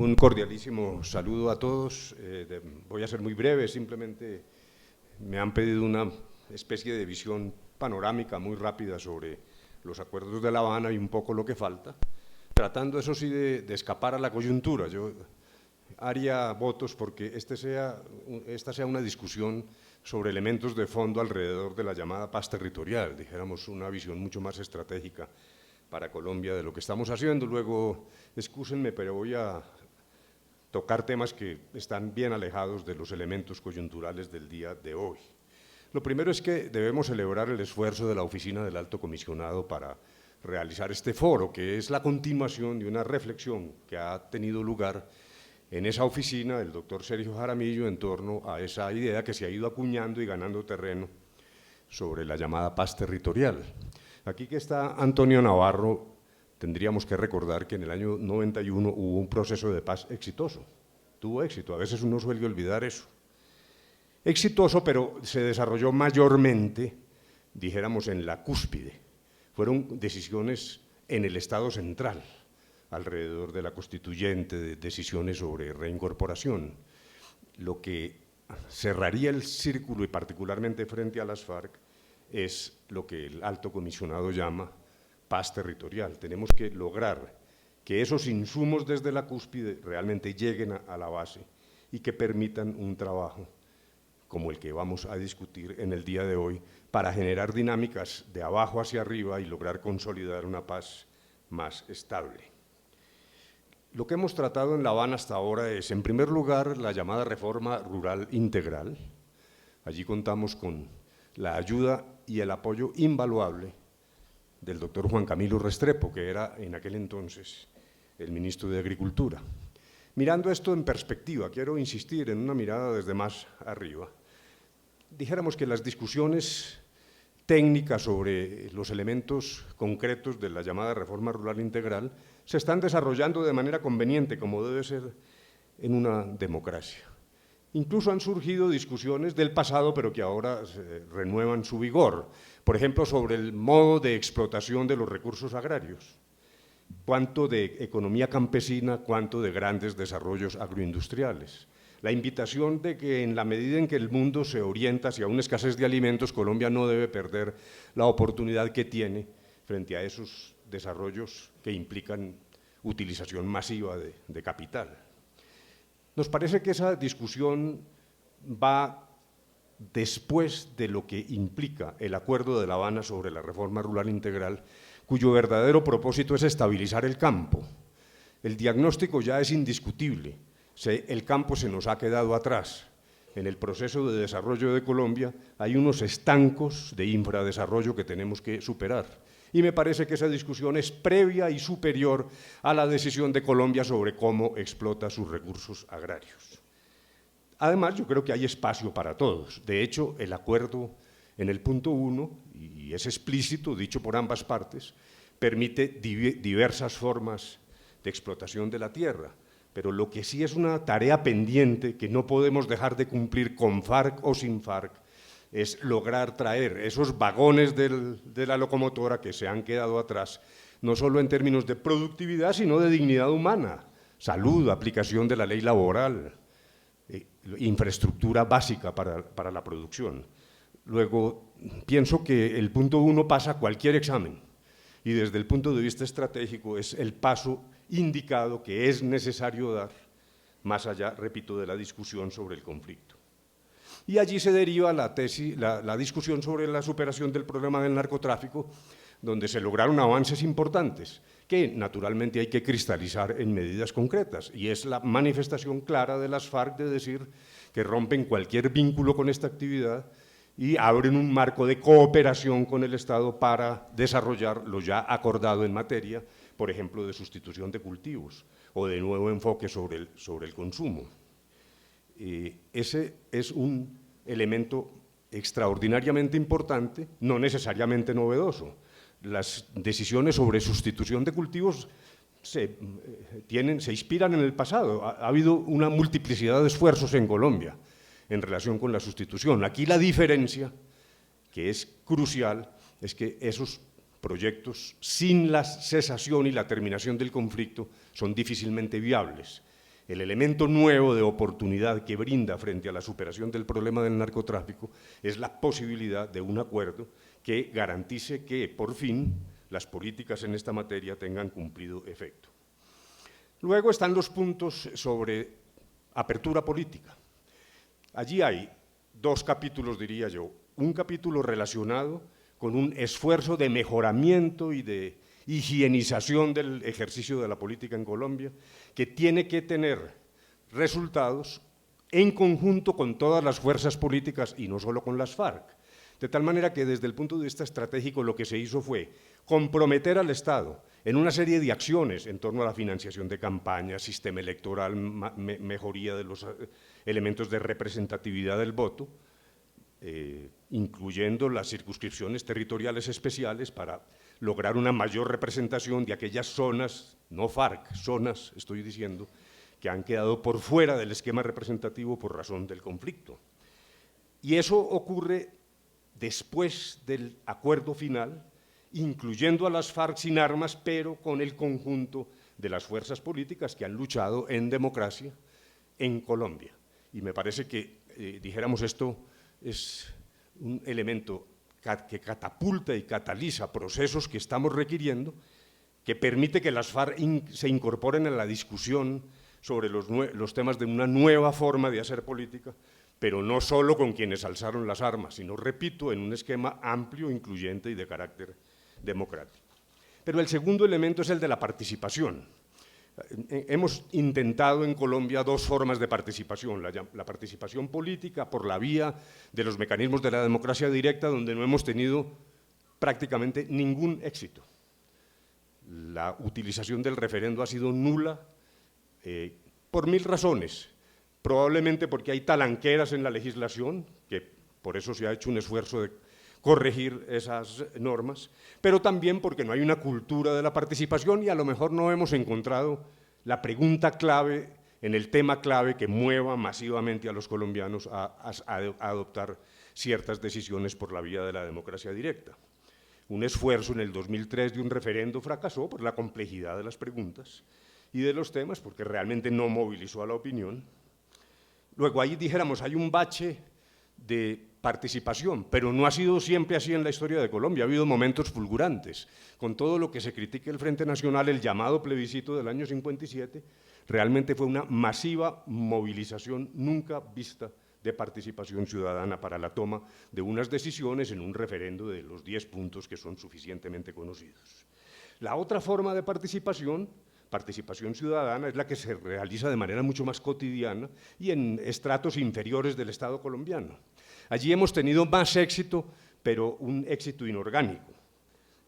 Un cordialísimo saludo a todos. Voy a ser muy breve, simplemente me han pedido una especie de visión panorámica muy rápida sobre los acuerdos de La Habana y un poco lo que falta, tratando eso sí de escapar a la coyuntura. Yo haría votos porque esta sea una discusión sobre elementos de fondo alrededor de la llamada paz territorial, dijéramos una visión mucho más estratégica para Colombia de lo que estamos haciendo. Luego, excúsenme, pero voy a tocar temas que están bien alejados de los elementos coyunturales del día de hoy. Lo primero es que debemos celebrar el esfuerzo de la Oficina del Alto Comisionado para realizar este foro, que es la continuación de una reflexión que ha tenido lugar en esa oficina del doctor Sergio Jaramillo en torno a esa idea que se ha ido acuñando y ganando terreno sobre la llamada paz territorial. Aquí que está Antonio Navarro, tendríamos que recordar que en el año 91 hubo un proceso de paz exitoso, tuvo éxito, a veces uno suele olvidar eso. Exitoso, pero se desarrolló mayormente, dijéramos, en la cúspide. Fueron decisiones en el Estado central, alrededor de la constituyente, de decisiones sobre reincorporación. Lo que cerraría el círculo, y particularmente frente a las FARC, es lo que el alto comisionado llama paz territorial. Tenemos que lograr que esos insumos desde la cúspide realmente lleguen a la base y que permitan un trabajo como el que vamos a discutir en el día de hoy, para generar dinámicas de abajo hacia arriba y lograr consolidar una paz más estable. Lo que hemos tratado en La Habana hasta ahora es, en primer lugar, la llamada reforma rural integral. Allí contamos con la ayuda y el apoyo invaluable del doctor Juan Camilo Restrepo, que era en aquel entonces el ministro de Agricultura. Mirando esto en perspectiva, quiero insistir en una mirada desde más arriba. Dijéramos que las discusiones técnicas sobre los elementos concretos de la llamada reforma rural integral se están desarrollando de manera conveniente, como debe ser en una democracia. Incluso han surgido discusiones del pasado, pero que ahora renuevan su vigor. Por ejemplo, sobre el modo de explotación de los recursos agrarios. Cuánto de economía campesina, cuánto de grandes desarrollos agroindustriales. La invitación de que en la medida en que el mundo se orienta hacia una escasez de alimentos, Colombia no debe perder la oportunidad que tiene frente a esos desarrollos que implican utilización masiva de capital. Nos parece que esa discusión va después de lo que implica el Acuerdo de La Habana sobre la reforma rural integral, cuyo verdadero propósito es estabilizar el campo. El diagnóstico ya es indiscutible, el campo se nos ha quedado atrás. En el proceso de desarrollo de Colombia hay unos estancos de infradesarrollo que tenemos que superar. Y me parece que esa discusión es previa y superior a la decisión de Colombia sobre cómo explota sus recursos agrarios. Además, yo creo que hay espacio para todos. De hecho, el acuerdo en el punto 1, y es explícito, dicho por ambas partes, permite diversas formas de explotación de la tierra, pero lo que sí es una tarea pendiente que no podemos dejar de cumplir con FARC o sin FARC es lograr traer esos vagones de la locomotora que se han quedado atrás, no solo en términos de productividad, sino de dignidad humana, salud, aplicación de la ley laboral, infraestructura básica para la producción. Luego, pienso que el punto 1 pasa cualquier examen y desde el punto de vista estratégico es el paso indicado que es necesario dar, más allá, repito, de la discusión sobre el conflicto. Y allí se deriva la discusión sobre la superación del problema del narcotráfico, donde se lograron avances importantes, que naturalmente hay que cristalizar en medidas concretas, y es la manifestación clara de las FARC de decir que rompen cualquier vínculo con esta actividad y abren un marco de cooperación con el Estado para desarrollar lo ya acordado en materia, por ejemplo, de sustitución de cultivos o de nuevo enfoque sobre el consumo. Ese es un elemento extraordinariamente importante, no necesariamente novedoso. Las decisiones sobre sustitución de cultivos se inspiran en el pasado. Ha habido una multiplicidad de esfuerzos en Colombia en relación con la sustitución. Aquí la diferencia, que es crucial, es que esos proyectos sin la cesación y la terminación del conflicto son difícilmente viables. El elemento nuevo de oportunidad que brinda frente a la superación del problema del narcotráfico es la posibilidad de un acuerdo que garantice que, por fin, las políticas en esta materia tengan cumplido efecto. Luego están los puntos sobre apertura política. Allí hay dos capítulos, diría yo. Un capítulo relacionado con un esfuerzo de mejoramiento y de higienización del ejercicio de la política en Colombia, que tiene que tener resultados en conjunto con todas las fuerzas políticas y no solo con las FARC. De tal manera que desde el punto de vista estratégico lo que se hizo fue comprometer al Estado en una serie de acciones en torno a la financiación de campañas, sistema electoral, mejoría de los elementos de representatividad del voto, incluyendo las circunscripciones territoriales especiales para lograr una mayor representación de aquellas zonas, no FARC, zonas, estoy diciendo, que han quedado por fuera del esquema representativo por razón del conflicto. Y eso ocurre después del acuerdo final, incluyendo a las FARC sin armas, pero con el conjunto de las fuerzas políticas que han luchado en democracia en Colombia. Y me parece que, dijéramos, esto es un elemento que catapulta y cataliza procesos que estamos requiriendo, que permite que las FARC se incorporen en la discusión sobre los temas de una nueva forma de hacer política, pero no solo con quienes alzaron las armas, sino, repito, en un esquema amplio, incluyente y de carácter democrático. Pero el segundo elemento es el de la participación. Hemos intentado en Colombia dos formas de participación, la participación política por la vía de los mecanismos de la democracia directa, donde no hemos tenido prácticamente ningún éxito. La utilización del referendo ha sido nula por mil razones, probablemente porque hay talanqueras en la legislación, que por eso se ha hecho un esfuerzo de corregir esas normas, pero también porque no hay una cultura de la participación y a lo mejor no hemos encontrado la pregunta clave en el tema clave que mueva masivamente a los colombianos a adoptar ciertas decisiones por la vía de la democracia directa. Un esfuerzo en el 2003 de un referendo fracasó por la complejidad de las preguntas y de los temas, porque realmente no movilizó a la opinión. Luego ahí dijéramos, hay un bache de participación, pero no ha sido siempre así en la historia de Colombia, ha habido momentos fulgurantes. Con todo lo que se critique el Frente Nacional, el llamado plebiscito del año 57, realmente fue una masiva movilización nunca vista de participación ciudadana para la toma de unas decisiones en un referendo de los 10 puntos que son suficientemente conocidos. La otra forma de participación ciudadana, es la que se realiza de manera mucho más cotidiana y en estratos inferiores del Estado colombiano. Allí hemos tenido más éxito, pero un éxito inorgánico.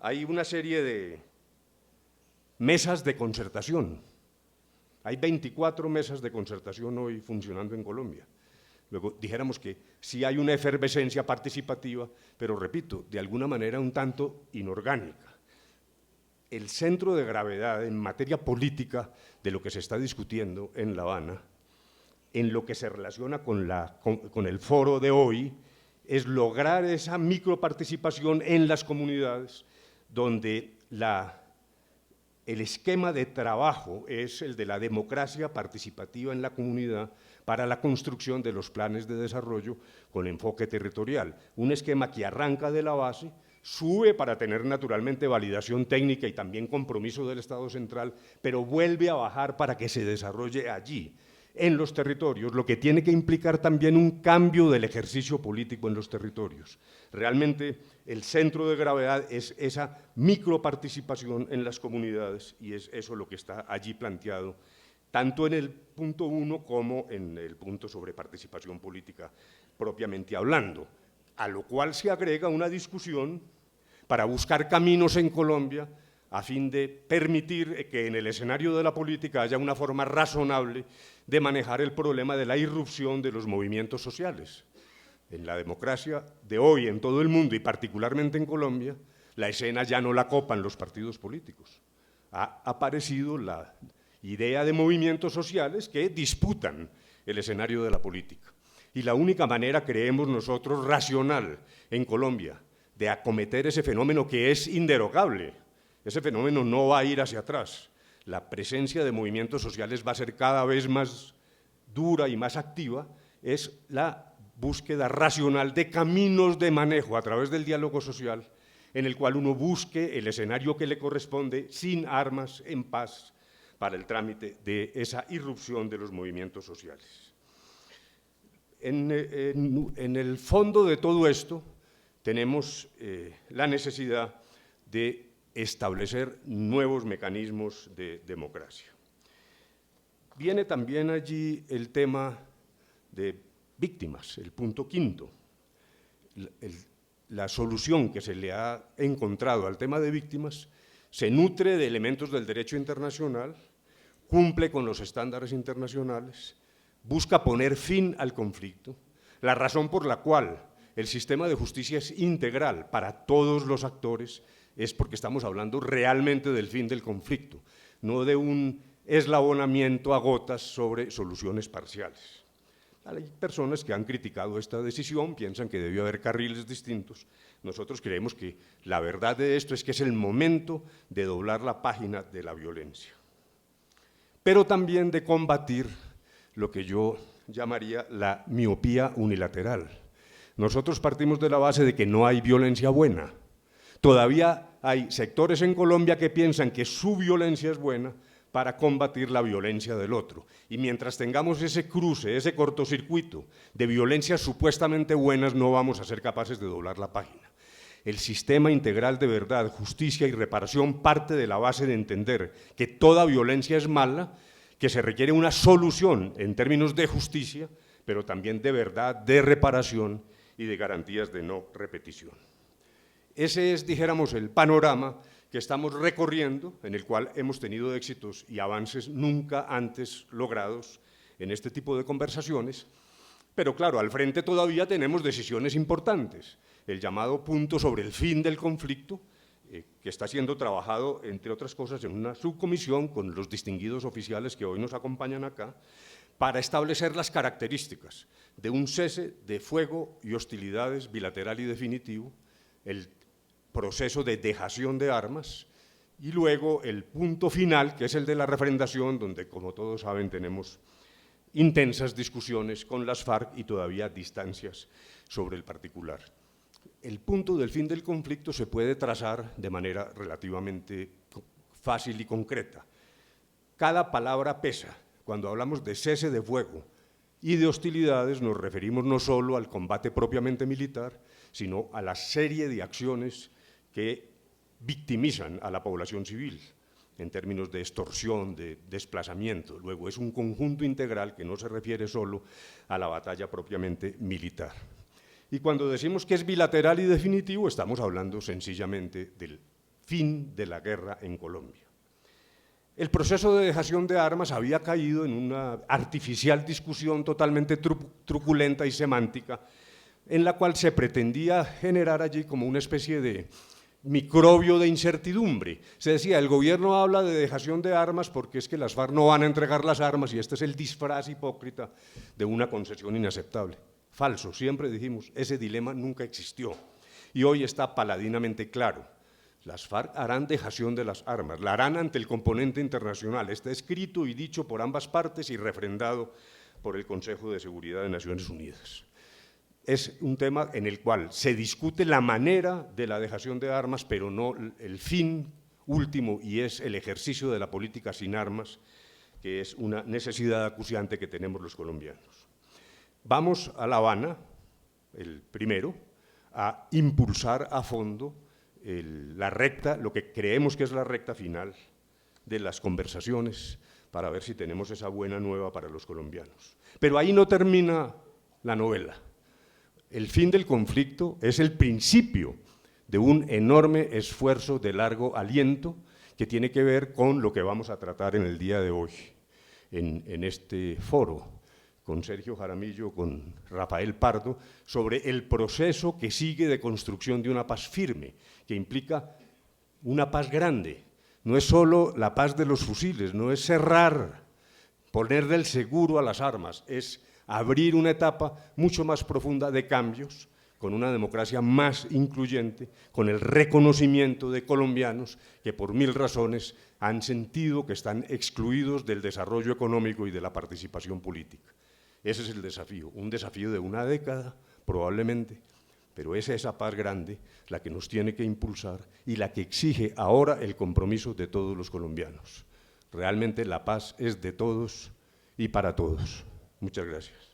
Hay una serie de mesas de concertación. Hay 24 mesas de concertación hoy funcionando en Colombia. Luego dijéramos que sí hay una efervescencia participativa, pero repito, de alguna manera un tanto inorgánica. El centro de gravedad en materia política de lo que se está discutiendo en La Habana, en lo que se relaciona con el foro de hoy, es lograr esa microparticipación en las comunidades, donde el esquema de trabajo es el de la democracia participativa en la comunidad para la construcción de los planes de desarrollo con enfoque territorial. Un esquema que arranca de la base, sube para tener naturalmente validación técnica y también compromiso del Estado central, pero vuelve a bajar para que se desarrolle allí, en los territorios, lo que tiene que implicar también un cambio del ejercicio político en los territorios. Realmente el centro de gravedad es esa microparticipación en las comunidades y es eso lo que está allí planteado, tanto en el punto 1 como en el punto sobre participación política propiamente hablando, a lo cual se agrega una discusión para buscar caminos en Colombia a fin de permitir que en el escenario de la política haya una forma razonable de manejar el problema de la irrupción de los movimientos sociales. En la democracia de hoy en todo el mundo y particularmente en Colombia, la escena ya no la copan los partidos políticos. Ha aparecido la idea de movimientos sociales que disputan el escenario de la política. Y la única manera, creemos nosotros, racional en Colombia de acometer ese fenómeno que es inderogable, ese fenómeno no va a ir hacia atrás. la presencia de movimientos sociales va a ser cada vez más dura y más activa, es la búsqueda racional de caminos de manejo a través del diálogo social, en el cual uno busque el escenario que le corresponde sin armas, en paz, para el trámite de esa irrupción de los movimientos sociales. En el fondo de todo esto tenemos la necesidad de establecer nuevos mecanismos de democracia. Viene también allí el tema de víctimas, el punto quinto. La solución que se le ha encontrado al tema de víctimas se nutre de elementos del derecho internacional, cumple con los estándares internacionales, busca poner fin al conflicto, la razón por la cual el sistema de justicia es integral para todos los actores es porque estamos hablando realmente del fin del conflicto, no de un eslabonamiento a gotas sobre soluciones parciales. Hay personas que han criticado esta decisión, piensan que debió haber carriles distintos. Nosotros creemos que la verdad de esto es que es el momento de doblar la página de la violencia, pero también de combatir lo que yo llamaría la miopía unilateral. Nosotros partimos de la base de que no hay violencia buena. Todavía hay sectores en Colombia que piensan que su violencia es buena para combatir la violencia del otro. Y mientras tengamos ese cruce, ese cortocircuito de violencias supuestamente buenas, no vamos a ser capaces de doblar la página. El sistema integral de verdad, justicia y reparación parte de la base de entender que toda violencia es mala, que se requiere una solución en términos de justicia, pero también de verdad, de reparación y de garantías de no repetición. Ese es, dijéramos, el panorama que estamos recorriendo, en el cual hemos tenido éxitos y avances nunca antes logrados en este tipo de conversaciones, pero claro, al frente todavía tenemos decisiones importantes, el llamado punto sobre el fin del conflicto, que está siendo trabajado, entre otras cosas, en una subcomisión con los distinguidos oficiales que hoy nos acompañan acá, para establecer las características de un cese de fuego y hostilidades bilateral y definitivo, el proceso de dejación de armas y luego el punto final, que es el de la refrendación, donde, como todos saben, tenemos intensas discusiones con las FARC y todavía distancias sobre el particular. El punto del fin del conflicto se puede trazar de manera relativamente fácil y concreta. Cada palabra pesa. Cuando hablamos de cese de fuego y de hostilidades nos referimos no solo al combate propiamente militar, sino a la serie de acciones que victimizan a la población civil en términos de extorsión, de desplazamiento. Luego es un conjunto integral que no se refiere solo a la batalla propiamente militar. Y cuando decimos que es bilateral y definitivo, estamos hablando sencillamente del fin de la guerra en Colombia. El proceso de dejación de armas había caído en una artificial discusión totalmente truculenta y semántica, en la cual se pretendía generar allí como una especie de microbio de incertidumbre. Se decía, el gobierno habla de dejación de armas porque es que las FARC no van a entregar las armas y este es el disfraz hipócrita de una concesión inaceptable. Falso, siempre dijimos, ese dilema nunca existió y hoy está paladinamente claro. Las FARC harán dejación de las armas, la harán ante el componente internacional, está escrito y dicho por ambas partes y refrendado por el Consejo de Seguridad de Naciones Unidas. Es un tema en el cual se discute la manera de la dejación de armas, pero no el fin último, y es el ejercicio de la política sin armas, que es una necesidad acuciante que tenemos los colombianos. Vamos a La Habana, el primero, a impulsar a fondo la recta, lo que creemos que es la recta final de las conversaciones, para ver si tenemos esa buena nueva para los colombianos. Pero ahí no termina la novela. El fin del conflicto es el principio de un enorme esfuerzo de largo aliento que tiene que ver con lo que vamos a tratar en el día de hoy, en este foro, con Sergio Jaramillo, con Rafael Pardo, sobre el proceso que sigue de construcción de una paz firme, que implica una paz grande. No es solo la paz de los fusiles, no es cerrar, ponerle el seguro a las armas, es abrir una etapa mucho más profunda de cambios con una democracia más incluyente, con el reconocimiento de colombianos que por 1000 razones han sentido que están excluidos del desarrollo económico y de la participación política. Ese es el desafío, un desafío de una década probablemente, pero es esa paz grande la que nos tiene que impulsar y la que exige ahora el compromiso de todos los colombianos. Realmente la paz es de todos y para todos. Muchas gracias.